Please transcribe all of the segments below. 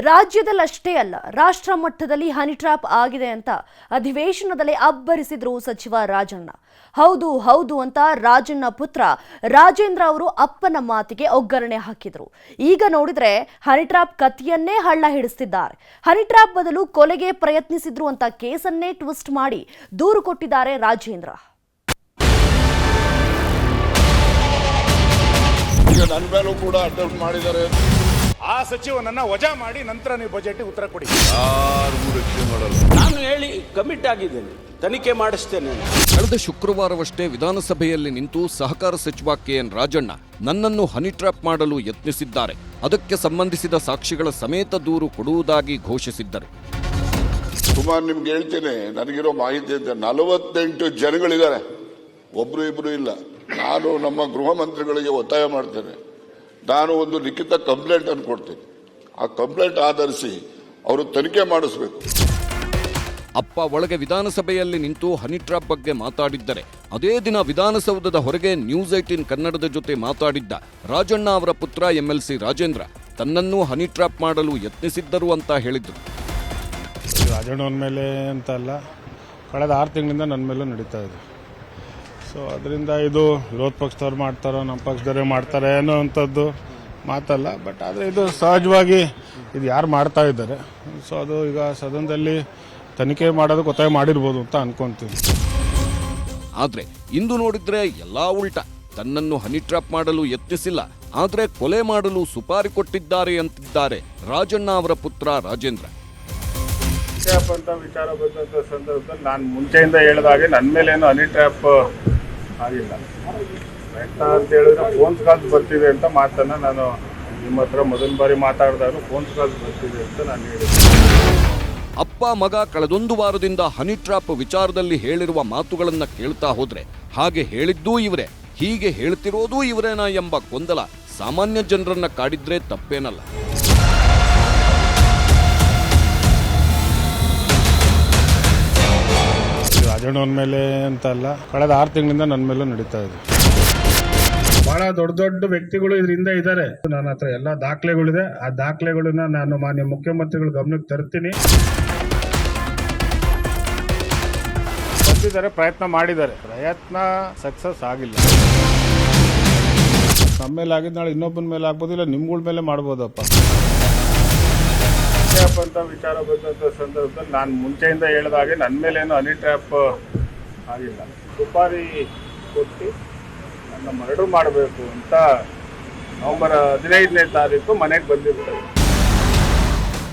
ರಾಜ್ಯದಲ್ಲಷ್ಟೇ ಅಲ್ಲ, ರಾಷ್ಟ್ರ ಮಟ್ಟದಲ್ಲಿ ಹನಿ ಟ್ರ್ಯಾಪ್ ಆಗಿದೆ ಅಂತ ಅಧಿವೇಶನದಲ್ಲಿ ಅಬ್ಬರಿಸಿದ್ರು ಸಚಿವ ರಾಜಣ್ಣ. ಹೌದು ಅಂತ ರಾಜಣ್ಣ ಪುತ್ರ ರಾಜೇಂದ್ರ ಅವರು ಅಪ್ಪನ ಮಾತಿಗೆ ಒಗ್ಗರಣೆ ಹಾಕಿದ್ರು. ಈಗ ನೋಡಿದ್ರೆ ಹನಿ ಟ್ರ್ಯಾಪ್ ಕತ್ತಿಯನ್ನೇ ಹಳ್ಳ ಹಿಡಿಸ್ತಿದ್ದಾರೆ. ಹನಿ ಟ್ರ್ಯಾಪ್ ಬದಲು ಕೊಲೆಗೆ ಪ್ರಯತ್ನಿಸಿದ್ರು ಅಂತ ಕೇಸನ್ನೇ ಟ್ವಿಸ್ಟ್ ಮಾಡಿ ದೂರು ಕೊಟ್ಟಿದ್ದಾರೆ ರಾಜೇಂದ್ರ. ನನ್ನ ಮೇಲೂ ಕೂಡ ಅಟೆಂಪ್ಟ್ ಮಾಡಿದ್ದಾರೆ. ಆ ಸಚಿವನನ್ನ ವಜಾ ಮಾಡಿ ನಂತರ ನೀವು ಬಜೆಟ್ ಉತ್ತರ ಕೊಡಿ. ಯಾರಿಗೂ ರಕ್ಷಣೆ ಮಾಡಲ್ಲ. ನಾನು ಹೇಳಿ ಕಮಿಟ್ ಆಗಿದ್ದೇನೆ, ತನಿಖೆ ಮಾಡಿಸ್ತೇನೆ. ಕಳೆದ ಶುಕ್ರವಾರವಷ್ಟೇ ವಿಧಾನಸಭೆಯಲ್ಲಿ ನಿಂತು ಸಹಕಾರ ಸಚಿವ ಕೆಎನ್ ರಾಜಣ್ಣ ನನ್ನನ್ನು ಹನಿ ಟ್ರ್ಯಾಪ್ ಮಾಡಲು ಯತ್ನಿಸಿದ್ದಾರೆ, ಅದಕ್ಕೆ ಸಂಬಂಧಿಸಿದ ಸಾಕ್ಷಿಗಳ ಸಮೇತ ದೂರು ಕೊಡುವುದಾಗಿ ಘೋಷಿಸಿದ್ದರು. ಸುಮಾರು ನಿಮ್ಗೆ ಹೇಳ್ತೇನೆ, ನನಗಿರೋ ಮಾಹಿತಿ ಅಂತ 48 ಜನಗಳಿದ್ದಾರೆ, ಒಬ್ರು ಇಬ್ರು ಇಲ್ಲ. ನಾನು ನಮ್ಮ ಗೃಹ ಮಂತ್ರಿಗಳಿಗೆ ಒತ್ತಾಯ ಮಾಡ್ತೇನೆ, ನಾನು ಒಂದು ಲಿಖಿತ ಕಂಪ್ಲೇಂಟ್ ಅನ್ನು ಕೊಡ್ತೀನಿ. ಆ ಕಂಪ್ಲೇಂಟ್ ಆಧರಿಸಿ ಅವರು ತನಿಖೆ ಮಾಡಿಸಬೇಕು. ಅಪ್ಪ ಒಳಗೆ ವಿಧಾನಸಭೆಯಲ್ಲಿ ನಿಂತು ಹನಿ ಟ್ರ್ಯಾಪ್ ಬಗ್ಗೆ ಮಾತಾಡಿದ್ದರೆ ಅದೇ ದಿನ ವಿಧಾನಸೌಧದ ಹೊರಗೆ ನ್ಯೂಸ್ 18 ಕನ್ನಡದ ಜೊತೆ ಮಾತಾಡಿದ್ದ ರಾಜಣ್ಣ ಅವರ ಪುತ್ರ ಎಂಎಲ್ಸಿ ರಾಜೇಂದ್ರ ತನ್ನನ್ನು ಹನಿ ಟ್ರ್ಯಾಪ್ ಮಾಡಲು ಯತ್ನಿಸಿದ್ದರು ಅಂತ ಹೇಳಿದ್ರು. ರಾಜಣ್ಣನ ಮೇಲೆ ಅಂತ ಅಲ್ಲ, ಕಳೆದ 6 ತಿಂಗಳಿಂದ ನನ್ನ ಮೇಲೂ ನಡೀತಾ ಇದೆ. ಸೊ ಅದರಿಂದ ಇದು ವಿರೋಧ ಪಕ್ಷದವ್ರು ಮಾಡ್ತಾರೋ ನಮ್ಮ ಪಕ್ಷದವರೇ ಮಾಡ್ತಾರೆ ಅನ್ನೋ ಅಂಥದ್ದು ಮಾತಲ್ಲ. ಬಟ್ ಆದರೆ ಇದು ಸಹಜವಾಗಿ ಇದು ಯಾರು ಮಾಡ್ತಾ ಇದ್ದಾರೆ, ಸೊ ಅದು ಈಗ ಸದನದಲ್ಲಿ ತನಿಖೆ ಮಾಡೋದಕ್ಕೆ ಒತ್ತಾಯ ಮಾಡಿರ್ಬೋದು ಅಂತ ಅನ್ಕೊಂತೀನಿ. ಆದ್ರೆ ಇಂದು ನೋಡಿದ್ರೆ ಎಲ್ಲಾ ಉಲ್ಟಾ. ತನ್ನನ್ನು ಹನಿ ಟ್ರ್ಯಾಪ್ ಮಾಡಲು ಯತ್ನಿಸಿಲ್ಲ, ಆದ್ರೆ ಕೊಲೆ ಮಾಡಲು ಸುಪಾರಿ ಕೊಟ್ಟಿದ್ದಾರೆ ಅಂತಿದ್ದಾರೆ ರಾಜಣ್ಣ ಅವರ ಪುತ್ರ ರಾಜೇಂದ್ರ. ಅಂತ ವಿಚಾರ ಬಂದಂಥ ಸಂದರ್ಭದಲ್ಲಿ ನಾನು ಮುಂಚೆಯಿಂದ ಹೇಳಿದಾಗೆ ನನ್ನ ಮೇಲೇನು ಹನಿ ಟ್ರ್ಯಾಪ್ ಆಗಿಲ್ಲ. ಪ್ರಯತ್ನ ಅಂತ ಹೇಳಿದ್ರೆ ಫೋನ್ಸ್ ಕಾಲ್ಸ್ ಬರ್ತಿದೆ ಅಂತ ಮಾತನ್ನ ನಾನು ನಿಮ್ಮ ಹತ್ರ ಮೊದಲ ಬಾರಿ ಮಾತಾಡಿದಾಗ ಫೋನ್ಸ್ ಕಾಲ್ಸ್ ಬರ್ತಿದೆ ಅಂತ ನಾನು ಹೇಳಿದ್ದೆ. ಅಪ್ಪ ಮಗ ಕಳೆದೊಂದು ವಾರದಿಂದ ಹನಿ ಟ್ರ್ಯಾಪ್ ವಿಚಾರದಲ್ಲಿ ಹೇಳಿರುವ ಮಾತುಗಳನ್ನ ಕೇಳ್ತಾ ಹೋದ್ರೆ ಹಾಗೆ ಹೇಳಿದ್ದೂ ಇವರೇ, ಹೀಗೆ ಹೇಳ್ತಿರೋದೂ ಇವರೇನಾ ಎಂಬ ಗೊಂದಲ ಸಾಮಾನ್ಯ ಜನರನ್ನ ಕಾಡಿದ್ರೆ ತಪ್ಪೇನಲ್ಲ. ರಾಜಣ್ಣನ ಮೇಲೆ ಅಂತ ಅಲ್ಲ, ಕಳೆದ 6 ತಿಂಗಳಿಂದ ನನ್ನ ಮೇಲೂ ನಡೀತಾ ಇದೆ. ಬಹಳ ದೊಡ್ಡ ದೊಡ್ಡ ವ್ಯಕ್ತಿಗಳು ಇದರಿಂದ ಇದ್ದಾರೆ. ನನ್ನ ಹತ್ರ ಎಲ್ಲ ದಾಖಲೆಗಳಿದೆ. ಆ ದಾಖಲೆಗಳನ್ನ ನಾನು ಮಾನ್ಯ ಮುಖ್ಯಮಂತ್ರಿಗಳ ಗಮನಕ್ಕೆ ತರ್ತೀನಿ. ಬಂದಿದ್ದಾರೆ, ಪ್ರಯತ್ನ ಮಾಡಿದ್ದಾರೆ, ಪ್ರಯತ್ನ ಸಕ್ಸಸ್ ಆಗಿಲ್ಲ. ನಮ್ಮ ಮೇಲೆ ಆಗಿದ್ದು ನಾಳೆ ಇನ್ನೊಬ್ಬನ ಮೇಲೆ ಆಗ್ಬೋದು, ಇಲ್ಲ ನಿಮ್ಗಳ ಮೇಲೆ ಮಾಡ್ಬೋದಪ್ಪ ಅಂತ ವಿಚಾರ ಬಂದಂಥ ಸಂದರ್ಭದಲ್ಲಿ ನಾನು ಮುಂಚೆಯಿಂದ ಹೇಳಿದಾಗೆ ನನ್ನ ಮೇಲೇನು ಹನಿ ಟ್ರ್ಯಾಪ್ ಆಗಿಲ್ಲ. ಸುಪಾರಿ ಕೊಟ್ಟು ನನ್ನ ಮರ್ಡರ್ ಮಾಡಬೇಕು ಅಂತ ನವೆಂಬರ್ 15ನೇ ತಾರೀಕು ಮನೆಗೆ ಬಂದಿರ್ತಾರೆ.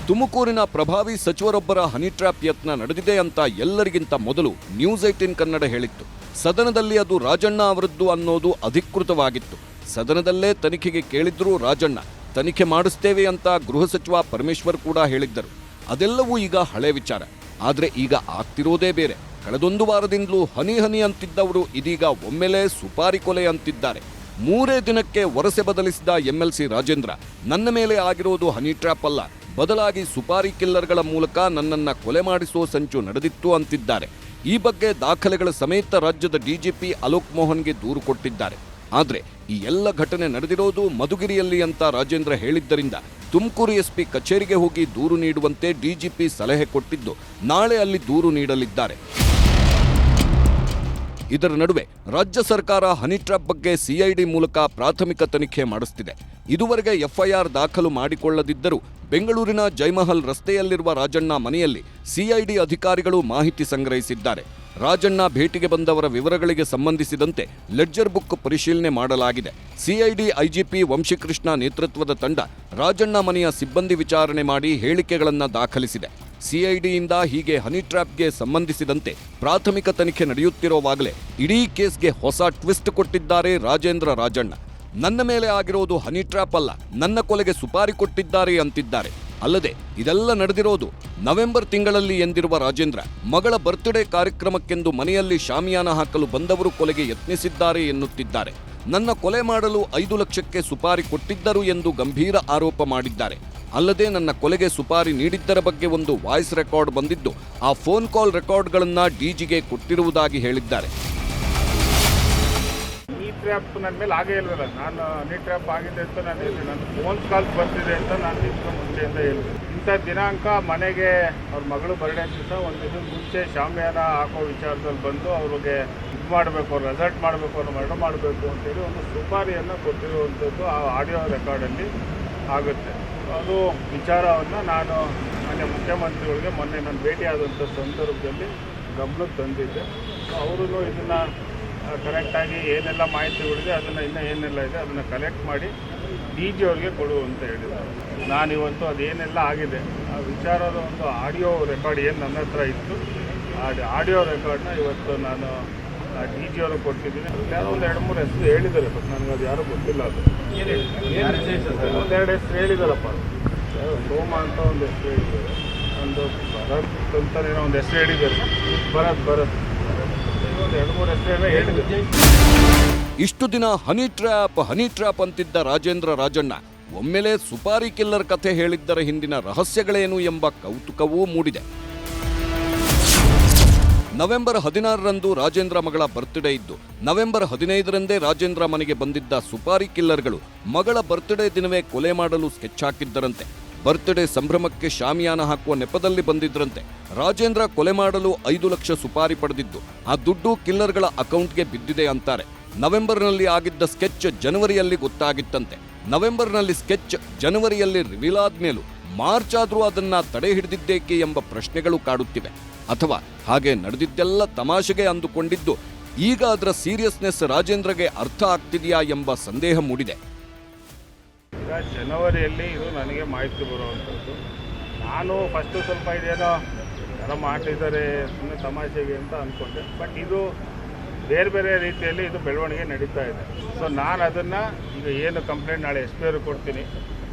ತುಮಕೂರಿನ ಪ್ರಭಾವಿ ಸಚಿವರೊಬ್ಬರ ಹನಿ ಟ್ರ್ಯಾಪ್ ಯತ್ನ ನಡೆದಿದೆ ಅಂತ ಎಲ್ಲರಿಗಿಂತ ಮೊದಲು ನ್ಯೂಸ್ 18 ಕನ್ನಡ ಹೇಳಿತ್ತು. ಸದನದಲ್ಲಿ ಅದು ರಾಜಣ್ಣ ಅವರದ್ದು ಅನ್ನೋದು ಅಧಿಕೃತವಾಗಿತ್ತು. ಸದನದಲ್ಲೇ ತನಿಖೆಗೆ ಕೇಳಿದ್ರು ರಾಜಣ್ಣ. ತನಿಖೆ ಮಾಡಿಸ್ತೇವೆ ಅಂತ ಗೃಹ ಸಚಿವ ಪರಮೇಶ್ವರ್ ಕೂಡ ಹೇಳಿದ್ದರು. ಅದೆಲ್ಲವೂ ಈಗ ಹಳೆ ವಿಚಾರ. ಆದ್ರೆ ಈಗ ಆಗ್ತಿರೋದೇ ಬೇರೆ. ಕಳೆದೊಂದು ವಾರದಿಂದಲೂ ಹನಿ ಹನಿ ಅಂತಿದ್ದವರು ಇದೀಗ ಒಮ್ಮೆಲೇ ಸುಪಾರಿ ಕೊಲೆ ಅಂತಿದ್ದಾರೆ. 3 ದಿನಕ್ಕೆ ವರಸೆ ಬದಲಿಸಿದ ಎಂಎಲ್ಸಿ ರಾಜೇಂದ್ರ ನನ್ನ ಮೇಲೆ ಆಗಿರೋದು ಹನಿ ಟ್ರ್ಯಾಪ್ ಅಲ್ಲ, ಬದಲಾಗಿ ಸುಪಾರಿ ಕಿಲ್ಲರ್ಗಳ ಮೂಲಕ ನನ್ನನ್ನ ಕೊಲೆ ಮಾಡಿಸೋ ಸಂಚು ನಡೆದಿತ್ತು ಅಂತಿದ್ದಾರೆ. ಈ ಬಗ್ಗೆ ದಾಖಲೆಗಳ ಸಮೇತ ರಾಜ್ಯದ ಡಿಜಿಪಿ ಅಲೋಕ್ ಮೋಹನ್ಗೆ ದೂರು ಕೊಟ್ಟಿದ್ದಾರೆ. ಆದ್ರೆ ಈ ಎಲ್ಲ ಘಟನೆ ನಡೆದಿರೋದು ಮಧುಗಿರಿಯಲ್ಲಿ ಅಂತ ರಾಜೇಂದ್ರ ಹೇಳಿದ್ದರಿಂದ ತುಮಕೂರು ಎಸ್ಪಿ ಕಚೇರಿಗೆ ಹೋಗಿ ದೂರು ನೀಡುವಂತೆ ಡಿಜಿಪಿ ಸಲಹೆ ಕೊಟ್ಟಿದ್ದು ನಾಳೆ ಅಲ್ಲಿ ದೂರು ನೀಡಲಿದ್ದಾರೆ. ಇದರ ನಡುವೆ ರಾಜ್ಯ ಸರ್ಕಾರ ಹನಿ ಟ್ರ್ಯಾಪ್ ಬಗ್ಗೆ ಸಿಐಡಿ ಮೂಲಕ ಪ್ರಾಥಮಿಕ ತನಿಖೆ ಮಾಡಿಸುತ್ತಿದೆ. ಇದುವರೆಗೆ ಎಫ್ಐಆರ್ ದಾಖಲು ಮಾಡಿಕೊಳ್ಳದಿದ್ದರೂ ಬೆಂಗಳೂರಿನ ಜಯಮಹಲ್ ರಸ್ತೆಯಲ್ಲಿರುವ ರಾಜಣ್ಣ ಮನೆಯಲ್ಲಿ ಸಿಐಡಿ ಅಧಿಕಾರಿಗಳು ಮಾಹಿತಿ ಸಂಗ್ರಹಿಸಿದ್ದಾರೆ. ರಾಜಣ್ಣ ಭೇಟಿಗೆ ಬಂದವರ ವಿವರಗಳಿಗೆ ಸಂಬಂಧಿಸಿದಂತೆ ಲೆಡ್ಜರ್ ಬುಕ್ ಪರಿಶೀಲನೆ ಮಾಡಲಾಗಿದೆ. ಸಿಐಡಿ ಐಜಿಪಿ ವಂಶಿಕೃಷ್ಣ ನೇತೃತ್ವದ ತಂಡ ರಾಜಣ್ಣ ಮನೆಯ ಸಿಬ್ಬಂದಿ ವಿಚಾರಣೆ ಮಾಡಿ ಹೇಳಿಕೆಗಳನ್ನು ದಾಖಲಿಸಿದೆ. ಸಿಐಡಿಯಿಂದ ಹೀಗೆ ಹನಿ ಟ್ರ್ಯಾಪ್ಗೆ ಸಂಬಂಧಿಸಿದಂತೆ ಪ್ರಾಥಮಿಕ ತನಿಖೆ ನಡೆಯುತ್ತಿರುವಾಗಲೇ ಇಡೀ ಕೇಸ್ಗೆ ಹೊಸ ಟ್ವಿಸ್ಟ್ ಕೊಟ್ಟಿದ್ದಾರೆ ರಾಜಣ್ಣ. ನನ್ನ ಮೇಲೆ ಆಗಿರೋದು ಹನಿ ಟ್ರ್ಯಾಪ್ ಅಲ್ಲ, ನನ್ನ ಕೊಲೆಗೆ ಸುಪಾರಿ ಕೊಟ್ಟಿದ್ದಾರೆ ಅಂತಿದ್ದಾರೆ. ಅಲ್ಲದೆ ಇದೆಲ್ಲ ನಡೆದಿರೋದು ನವೆಂಬರ್ ತಿಂಗಳಲ್ಲಿ ಎಂದಿರುವ ರಾಜೇಂದ್ರ ಮಗಳ ಬರ್ತ್ಡೇ ಕಾರ್ಯಕ್ರಮಕ್ಕೆಂದು ಮನೆಯಲ್ಲಿ ಶಾಮಿಯಾನ ಹಾಕಲು ಬಂದವರು ಕೊಲೆಗೆ ಯತ್ನಿಸಿದ್ದಾರೆ ಎನ್ನುತ್ತಿದ್ದಾರೆ. ನನ್ನ ಕೊಲೆ ಮಾಡಲು 5 ಲಕ್ಷಕ್ಕೆ ಸುಪಾರಿ ಕೊಟ್ಟಿದ್ದರು ಎಂದು ಗಂಭೀರ ಆರೋಪ ಮಾಡಿದ್ದಾರೆ. ಅಲ್ಲದೆ ನನ್ನ ಕೊಲೆಗೆ ಸುಪಾರಿ ನೀಡಿದ್ದರ ಬಗ್ಗೆ ಒಂದು ವಾಯ್ಸ್ ರೆಕಾರ್ಡ್ ಬಂದಿದ್ದು ಆ ಫೋನ್ ಕಾಲ್ ರೆಕಾರ್ಡ್ಗಳನ್ನು ಡಿಜಿಗೆ ಕೊಟ್ಟಿರುವುದಾಗಿ ಹೇಳಿದ್ದಾರೆ. ಟ್ರ್ಯಾಪ್ ನನ್ನ ಮೇಲೆ ಆಗೇ ಇಲ್ವಲ್ಲ. ನಾನು ಹನಿ ಟ್ರ್ಯಾಪ್ ಆಗಿದೆ ಅಂತ ನಾನು ಹೇಳಿ, ನನ್ನ ಫೋನ್ ಕಾಲ್ಸ್ ಬರ್ತಿದೆ ಅಂತ ನಾನು ಇದಕ್ಕೆ ಮುಂಚೆಯಿಂದ ಹೇಳಿದೆ. ಇಂಥ ದಿನಾಂಕ ಮನೆಗೆ ಅವ್ರ ಮಗಳು ಬರ್ಡೇ ದಿವಸ ಒಂದು ದಿನ ಮುಂಚೆ ಶಾಮಿಯಾನ ಹಾಕೋ ವಿಚಾರದಲ್ಲಿ ಬಂದು ಅವ್ರಿಗೆ ಇದು ಮಾಡಬೇಕು, ಅವ್ರು ರೆಸಲ್ಟ್ ಮಾಡಬೇಕು, ಅವ್ರು ಮರ್ಡರ್ ಮಾಡಬೇಕು ಅಂತೇಳಿ ಒಂದು ಸುಪಾರಿಯನ್ನು ಕೊಟ್ಟಿರುವಂಥದ್ದು ಆ ಆಡಿಯೋ ರೆಕಾರ್ಡಲ್ಲಿ ಆಗುತ್ತೆ. ಅದು ವಿಚಾರವನ್ನು ನಾನು ಮಾನ್ಯ ಮುಖ್ಯಮಂತ್ರಿಗಳಿಗೆ ಮೊನ್ನೆ ನಾನು ಭೇಟಿಯಾದಂಥ ಸಂದರ್ಭದಲ್ಲಿ ಗಮನಕ್ಕೆ ತಂದಿದ್ದೆ. ಅವರು ಇದನ್ನು ಕರೆಕ್ಟಾಗಿ ಏನೆಲ್ಲ ಮಾಹಿತಿಗಳಿದೆ ಅದನ್ನು ಇನ್ನೂ ಏನೆಲ್ಲ ಇದೆ ಅದನ್ನು ಕಲೆಕ್ಟ್ ಮಾಡಿ DG ಅವ್ರಿಗೆ ಕೊಡು ಅಂತ ಹೇಳಿದ್ದಾರೆ. ನಾನಿವತ್ತು ಅದೇನೆಲ್ಲ ಆಗಿದೆ ಆ ವಿಚಾರದ ಒಂದು ಆಡಿಯೋ ರೆಕಾರ್ಡ್ ಏನು ನನ್ನ ಹತ್ರ ಇತ್ತು, ಆ ಆಡಿಯೋ ರೆಕಾರ್ಡ್ನ ಇವತ್ತು ನಾನು DG ಅವ್ರಿಗೆ ಕೊಟ್ಟಿದ್ದೀನಿ. ಯಾರೋ ಒಂದು 2-3 ಹೆಸರು ಹೇಳಿದ್ದಾರೆ, ಬಟ್ ನನಗೆ ಅದು ಯಾರೂ ಗೊತ್ತಿಲ್ಲ. ಅದು ಒಂದೆರಡು ಹೆಸರು ಹೇಳಿದಾರಪ್ಪ. ಸೋಮ ಅಂತ ಒಂದು ಹೆಸರು ಹೇಳಿದ್ದಾರೆ, ಒಂದು ಭರತ್ ಅಂತನೇನೋ ಒಂದು ಹೆಸರು ಹೇಳಿದ್ದಾರೆ, ಭರತ್ ಒಂದು 2-3 ಹೆಸರು ಹೇಳಿದ್ದಾರೆ. ಇಷ್ಟು ದಿನ ಹನಿ ಟ್ರ್ಯಾಪ್ ಅಂತಿದ್ದ ರಾಜೇಂದ್ರ ರಾಜಣ್ಣ ಒಮ್ಮೆಲೆ ಸುಪಾರಿ ಕಿಲ್ಲರ್ ಕಥೆ ಹೇಳಿದ್ದರ ಹಿಂದಿನ ರಹಸ್ಯಗಳೇನು ಎಂಬ ಕೌತುಕವೂ ಮೂಡಿದೆ. ನವೆಂಬರ್ 16ರಂದು ರಾಜೇಂದ್ರ ಮಗಳ ಬರ್ತ್ಡೇ ಇದ್ದು, ನವೆಂಬರ್ 15ರಂದೇ ರಾಜೇಂದ್ರ ಮನೆಗೆ ಬಂದಿದ್ದ ಸುಪಾರಿ ಕಿಲ್ಲರ್ಗಳು ಮಗಳ ಬರ್ತ್ಡೇ ದಿನವೇ ಕೊಲೆ ಮಾಡಲು ಸ್ಕೆಚ್ ಹಾಕಿದ್ದರಂತೆ. ಬರ್ತ್ಡೇ ಸಂಭ್ರಮಕ್ಕೆ ಶಾಮಿಯಾನ ಹಾಕುವ ನೆಪದಲ್ಲಿ ಬಂದಿದ್ರಂತೆ. ರಾಜೇಂದ್ರ ಕೊಲೆ ಮಾಡಲು 5 ಲಕ್ಷ ಸುಪಾರಿ ಪಡೆದಿದ್ದು, ಆ ದುಡ್ಡು ಕಿಲ್ಲರ್ಗಳ ಅಕೌಂಟ್ಗೆ ಬಿದ್ದಿದೆ ಅಂತಾರೆ. ನವೆಂಬರ್ನಲ್ಲಿ ಆಗಿದ್ದ ಸ್ಕೆಚ್ ಜನವರಿಯಲ್ಲಿ ಗೊತ್ತಾಗಿತ್ತಂತೆ. ನವೆಂಬರ್ನಲ್ಲಿ ಸ್ಕೆಚ್ ಜನವರಿಯಲ್ಲಿ ರಿವೀಲ್ ಆದ್ಮೇಲೂ ಮಾರ್ಚ್ ಆದ್ರೂ ಅದನ್ನ ತಡೆ ಹಿಡಿದಿದ್ದೇಕೆ ಎಂಬ ಪ್ರಶ್ನೆಗಳು ಕಾಡುತ್ತಿವೆ. ಅಥವಾ ಹಾಗೆ ನಡೆದಿದ್ದೆಲ್ಲ ತಮಾಷೆಗೆ ಅಂದುಕೊಂಡಿದ್ದು ಈಗ ಅದರ ಸೀರಿಯಸ್ನೆಸ್ ರಾಜೇಂದ್ರಗೆ ಅರ್ಥ ಆಗ್ತಿದೆಯಾ ಎಂಬ ಸಂದೇಹ ಮೂಡಿದೆ. ಈಗ ಜನವರಿಯಲ್ಲಿ ಇದು ನನಗೆ ಮಾಹಿತಿ ಬರುವಂಥದ್ದು. ನಾನು ಫಸ್ಟು ಸ್ವಲ್ಪ ಇದೇನೋ ಯಾರೋ ಮಾಡ್ತಿದ್ದಾರೆ ಸುಮ್ಮನೆ ತಮಾಷೆಗೆ ಅಂತ ಅಂದ್ಕೊಂಡೆ, ಬಟ್ ಇದು ಬೇರೆ ಬೇರೆ ರೀತಿಯಲ್ಲಿ ಇದು ಬೆಳವಣಿಗೆ ನಡೀತಾ ಇದೆ. ಸೊ ನಾನು ಅದನ್ನು ಈಗ ಏನು ಕಂಪ್ಲೇಂಟ್ ನಾಳೆ SP ಅವ್ರಿಗೆ ಕೊಡ್ತೀನಿ,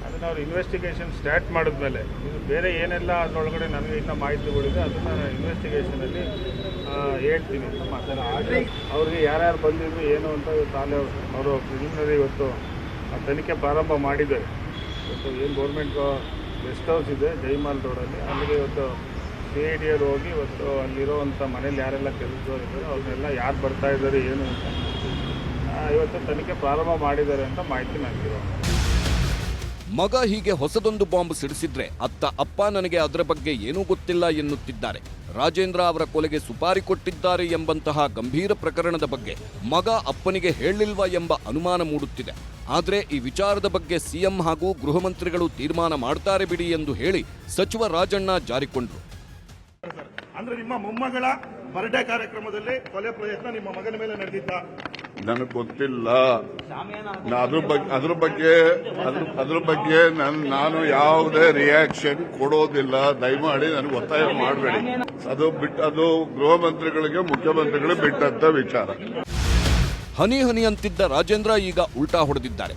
ಅದನ್ನು ಅವ್ರು ಇನ್ವೆಸ್ಟಿಗೇಷನ್ ಸ್ಟಾರ್ಟ್ ಮಾಡಿದ್ಮೇಲೆ ಇದು ಬೇರೆ ಏನೆಲ್ಲ ಅದರೊಳಗಡೆ ನನಗೆ ಇನ್ನೂ ಮಾಹಿತಿಗಳಿದೆ ಅದನ್ನು ಇನ್ವೆಸ್ಟಿಗೇಷನಲ್ಲಿ ಹೇಳ್ತೀನಿ ಅಂತ ಮಾತಾಡಿ. ಅವ್ರಿಗೆ ಯಾರ್ಯಾರು ಬಂದಿದ್ರು ಏನು ಅಂತ ತಾನೇ ಅವರು ಪ್ರಿಲಿಮಿನರಿ ಇವತ್ತು ತನಿಖೆ ಪ್ರಾರಂಭ ಮಾಡಿದ್ದಾರೆ. ಇವತ್ತು ಏನು ಗೌರ್ಮೆಂಟ್ ಗೆಸ್ಟ್ ಹೌಸ್ ಇದೆ ಜೈಮಾಲ್ ರೋಡಲ್ಲಿ, ಅಲ್ಲಿಗೆ ಇವತ್ತು CID ಅವರು ಹೋಗಿ ಇವತ್ತು ಅಲ್ಲಿರೋವಂಥ ಮನೇಲಿ ಯಾರೆಲ್ಲ ಕೆಲಸದವರಿದ್ದಾರೆ ಅವ್ರನ್ನೆಲ್ಲ ಯಾರು ಬರ್ತಾ ಇದ್ದಾರೆ ಏನು ಅಂತ ಇವತ್ತು ತನಿಖೆ ಪ್ರಾರಂಭ ಮಾಡಿದ್ದಾರೆ ಅಂತ ಮಾಹಿತಿ ನನಗಿರೋ. ಮಗ ಹೀಗೆ ಹೊಸದೊಂದು ಬಾಂಬ್ ಸಿಡಿಸಿದ್ರೆ ಅಪ್ಪ ನನಗೆ ಅದರ ಬಗ್ಗೆ ಏನೂ ಗೊತ್ತಿಲ್ಲ ಎನ್ನುತ್ತಿದ್ದಾರೆ. ರಾಜೇಂದ್ರ ಅವರ ಕೊಲೆಗೆ ಸುಪಾರಿ ಕೊಟ್ಟಿದ್ದಾರೆ ಎಂಬಂತಹ ಗಂಭೀರ ಪ್ರಕರಣದ ಬಗ್ಗೆ ಮಗ ಅಪ್ಪನಿಗೆ ಹೇಳಿಲ್ವಾ ಎಂಬ ಅನುಮಾನ ಮೂಡುತ್ತಿದೆ. ಆದರೆ ಈ ವಿಚಾರದ ಬಗ್ಗೆ CM ಹಾಗೂ ಗೃಹ ಮಂತ್ರಿಗಳು ತೀರ್ಮಾನ ಮಾಡ್ತಾರೆ ಬಿಡಿ ಎಂದು ಹೇಳಿ ಸಚಿವ ರಾಜಣ್ಣ ಜಾರಿಕೊಂಡ್ರು. ಅಂದ್ರೆ ನಿಮ್ಮ ಮೊಮ್ಮಗಳ ಬರ್ಡೇ ಕಾರ್ಯಕ್ರಮದಲ್ಲಿ ಕೊಲೆ ಪ್ರಯತ್ನ ನಿಮ್ಮ ಮಗನ ಮೇಲೆ ನಡೆದಿದ್ದ? ನನಗೆ ಗೊತ್ತಿಲ್ಲ. ಅದ್ರ ಬಗ್ಗೆ ನಾನು ಯಾವುದೇ ರಿಯಾಕ್ಷನ್ ಕೊಡೋದಿಲ್ಲ. ದಯಮಾಡಿ ನನಗೆ ಒತ್ತಾಯ ಮಾಡಬೇಡಿ. ಅದು ಗೃಹ ಮಂತ್ರಿಗಳಿಗೆ ಮುಖ್ಯಮಂತ್ರಿಗಳು ಬಿಟ್ಟಂತ ವಿಚಾರ. ಹನಿ ಅಂತಿದ್ದ ರಾಜೇಂದ್ರ ಈಗ ಉಲ್ಟಾ ಹೊಡೆದಿದ್ದಾರೆ.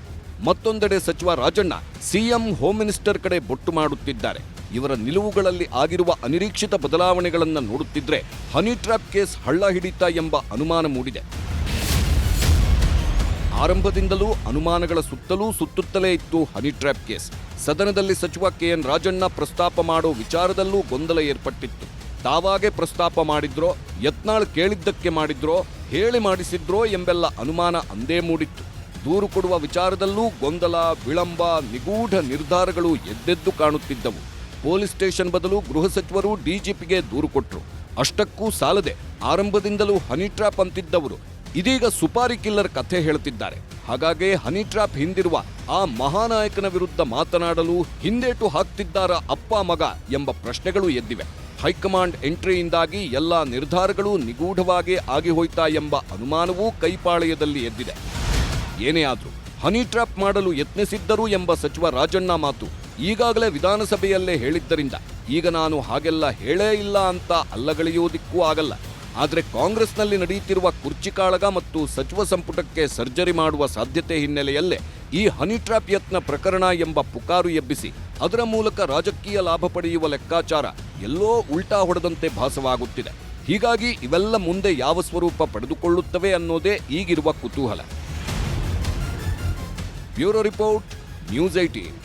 ಮತ್ತೊಂದೆಡೆ ಸಚಿವ ರಾಜಣ್ಣ CM ಹೋಮ್ ಮಿನಿಸ್ಟರ್ ಕಡೆ ಬೊಟ್ಟು ಮಾಡುತ್ತಿದ್ದಾರೆ. ಇವರ ನಿಲುವುಗಳಲ್ಲಿ ಆಗಿರುವ ಅನಿರೀಕ್ಷಿತ ಬದಲಾವಣೆಗಳನ್ನು ನೋಡುತ್ತಿದ್ರೆ ಹನಿ ಟ್ರ್ಯಾಪ್ ಕೇಸ್ ಹಳ್ಳ ಹಿಡಿತಾ ಎಂಬ ಅನುಮಾನ ಮೂಡಿದೆ. ಆರಂಭದಿಂದಲೂ ಅನುಮಾನಗಳ ಸುತ್ತಲೇ ಇತ್ತು ಹನಿ ಟ್ರ್ಯಾಪ್ ಕೇಸ್. ಸದನದಲ್ಲಿ ಸಚಿವ KN ರಾಜಣ್ಣ ಪ್ರಸ್ತಾಪ ಮಾಡೋ ವಿಚಾರದಲ್ಲೂ ಗೊಂದಲ ಏರ್ಪಟ್ಟಿತ್ತು. ತಾವಾಗೆ ಪ್ರಸ್ತಾಪ ಮಾಡಿದ್ರೋ, ಯತ್ನಾಳ್ ಕೇಳಿದ್ದಕ್ಕೆ ಮಾಡಿದ್ರೋ, ಹೇಳಿ ಮಾಡಿಸಿದ್ರೋ ಎಂಬೆಲ್ಲ ಅನುಮಾನ ಅಂದೇ ಮೂಡಿತ್ತು. ದೂರು ಕೊಡುವ ವಿಚಾರದಲ್ಲೂ ಗೊಂದಲ, ವಿಳಂಬ, ನಿಗೂಢ ನಿರ್ಧಾರಗಳು ಎದ್ದೆದ್ದು ಕಾಣುತ್ತಿದ್ದವು. ಪೊಲೀಸ್ ಸ್ಟೇಷನ್ ಬದಲು ಗೃಹ ಸಚಿವರು DGPಗೆ ದೂರು ಕೊಟ್ಟರು. ಅಷ್ಟಕ್ಕೂ ಸಾಲದೆ ಆರಂಭದಿಂದಲೂ ಹನಿ ಟ್ರ್ಯಾಪ್ ಅಂತಿದ್ದವರು ಇದೀಗ ಸುಪಾರಿ ಕಿಲ್ಲರ್ ಕಥೆ ಹೇಳ್ತಿದ್ದಾರೆ. ಹಾಗಾಗಿ ಹನಿ ಟ್ರ್ಯಾಪ್ ಹಿಂದಿರುವ ಆ ಮಹಾನಾಯಕನ ವಿರುದ್ಧ ಮಾತನಾಡಲು ಹಿಂದೇಟು ಹಾಕ್ತಿದ್ದಾರ ಅಪ್ಪ ಮಗ ಎಂಬ ಪ್ರಶ್ನೆಗಳು ಎದ್ದಿವೆ. ಹೈಕಮಾಂಡ್ ಎಂಟ್ರಿಯಿಂದಾಗಿ ಎಲ್ಲಾ ನಿರ್ಧಾರಗಳು ನಿಗೂಢವಾಗಿ ಆಗಿ ಹೋಯ್ತಾ ಎಂಬ ಅನುಮಾನವೂ ಕೈಪಾಳೆಯದಲ್ಲಿ ಎದ್ದಿದೆ. ಏನೇ ಆದ್ರೂ ಹನಿ ಟ್ರ್ಯಾಪ್ ಮಾಡಲು ಯತ್ನಿಸಿದ್ದರು ಎಂಬ ಸಚಿವ ರಾಜಣ್ಣ ಮಾತು ಈಗಾಗಲೇ ವಿಧಾನಸಭೆಯಲ್ಲೇ ಹೇಳಿದ್ದರಿಂದ ಈಗ ನಾನು ಹಾಗೆಲ್ಲ ಹೇಳೇ ಇಲ್ಲ ಅಂತ ಅಲ್ಲಗಳೆಯುವುದಕ್ಕೂ ಆಗಲ್ಲ. ಆದರೆ ಕಾಂಗ್ರೆಸ್ನಲ್ಲಿ ನಡೆಯುತ್ತಿರುವ ಕುರ್ಚಿ ಕಾಳಗ ಮತ್ತು ಸಚಿವ ಸಂಪುಟಕ್ಕೆ ಸರ್ಜರಿ ಮಾಡುವ ಸಾಧ್ಯತೆ ಹಿನ್ನೆಲೆಯಲ್ಲೇ ಈ ಹನಿ ಟ್ರ್ಯಾಪ್ ಯತ್ನ ಪ್ರಕರಣ ಎಂಬ ಪುಕಾರು ಎಬ್ಬಿಸಿ ಅದರ ಮೂಲಕ ರಾಜಕೀಯ ಲಾಭ ಪಡೆಯುವ ಲೆಕ್ಕಾಚಾರ ಎಲ್ಲೋ ಉಲ್ಟಾ ಹೊಡೆದಂತೆ ಭಾಸವಾಗುತ್ತಿದೆ. ಹೀಗಾಗಿ ಇವೆಲ್ಲ ಮುಂದೆ ಯಾವ ಸ್ವರೂಪ ಪಡೆದುಕೊಳ್ಳುತ್ತವೆ ಅನ್ನೋದೇ ಈಗಿರುವ ಕುತೂಹಲ. Bureau report, news 18.